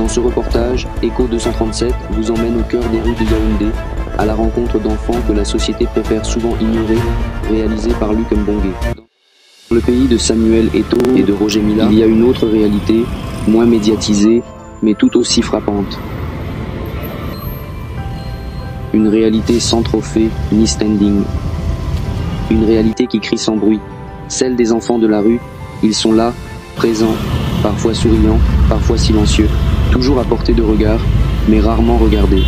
Dans ce reportage, Echo 237 vous emmène au cœur des rues de Yaoundé, à la rencontre d'enfants que la société préfère souvent ignorer, réalisé par Luc Mbongue. Dans le pays de Samuel Eto'o et de Roger Mila, il y a une autre réalité, moins médiatisée, mais tout aussi frappante. Une réalité sans trophée ni standing. Une réalité qui crie sans bruit. Celle des enfants de la rue, ils sont là, présents, parfois souriants, parfois silencieux, toujours à portée de regard, mais rarement regardés.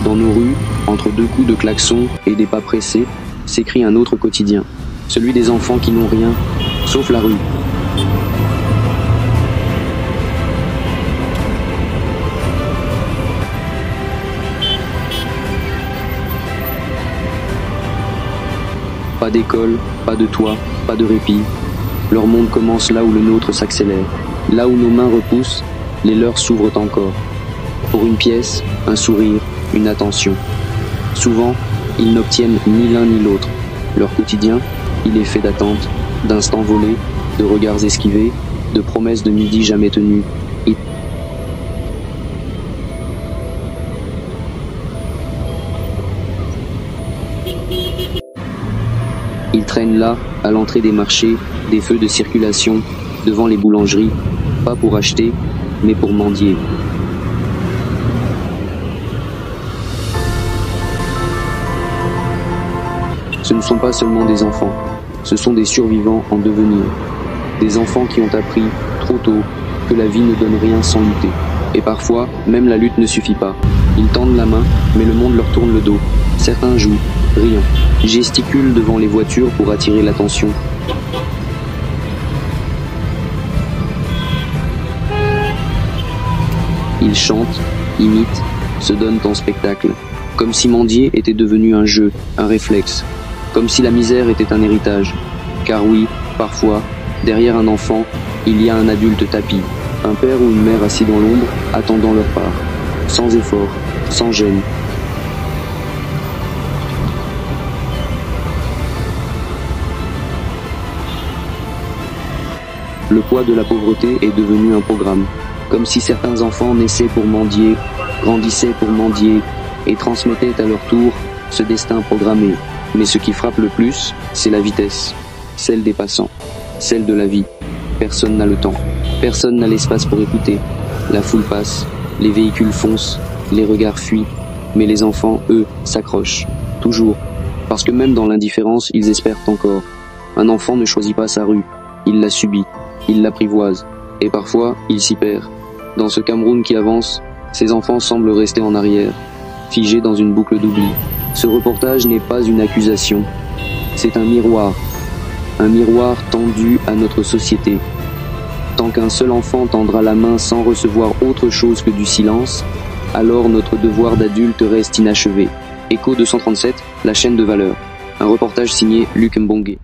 Dans nos rues, entre deux coups de klaxon et des pas pressés, s'écrit un autre quotidien, celui des enfants qui n'ont rien, sauf la rue. Pas d'école, pas de toit, pas de répit. Leur monde commence là où le nôtre s'accélère. Là où nos mains repoussent, les leurs s'ouvrent encore. Pour une pièce, un sourire, une attention. Souvent, ils n'obtiennent ni l'un ni l'autre. Leur quotidien, il est fait d'attentes, d'instants volés, de regards esquivés, de promesses de midi jamais tenues. Ils traînent là, à l'entrée des marchés, des feux de circulation, devant les boulangeries, pas pour acheter, mais pour mendier. Ce ne sont pas seulement des enfants, ce sont des survivants en devenir. Des enfants qui ont appris, trop tôt, que la vie ne donne rien sans lutter. Et parfois, même la lutte ne suffit pas. Ils tendent la main, mais le monde leur tourne le dos. Certains jouent, rient, gesticulent devant les voitures pour attirer l'attention. Ils chantent, imitent, se donnent en spectacle, comme si mendier était devenu un jeu, un réflexe, comme si la misère était un héritage. Car oui, parfois, derrière un enfant, il y a un adulte tapi, un père ou une mère assis dans l'ombre, attendant leur part, sans effort, sans gêne. Le poids de la pauvreté est devenu un programme, comme si certains enfants naissaient pour mendier, grandissaient pour mendier, et transmettaient à leur tour ce destin programmé. Mais ce qui frappe le plus, c'est la vitesse, celle des passants, celle de la vie. Personne n'a le temps, personne n'a l'espace pour écouter. La foule passe, les véhicules foncent, les regards fuient, mais les enfants, eux, s'accrochent, toujours, parce que même dans l'indifférence, ils espèrent encore. Un enfant ne choisit pas sa rue, il la subit. Il l'apprivoise, et parfois, il s'y perd. Dans ce Cameroun qui avance, ces enfants semblent rester en arrière, figés dans une boucle d'oubli. Ce reportage n'est pas une accusation, c'est un miroir tendu à notre société. Tant qu'un seul enfant tendra la main sans recevoir autre chose que du silence, alors notre devoir d'adulte reste inachevé. Echo 237, la chaîne de valeur. Un reportage signé Luc Mbongue.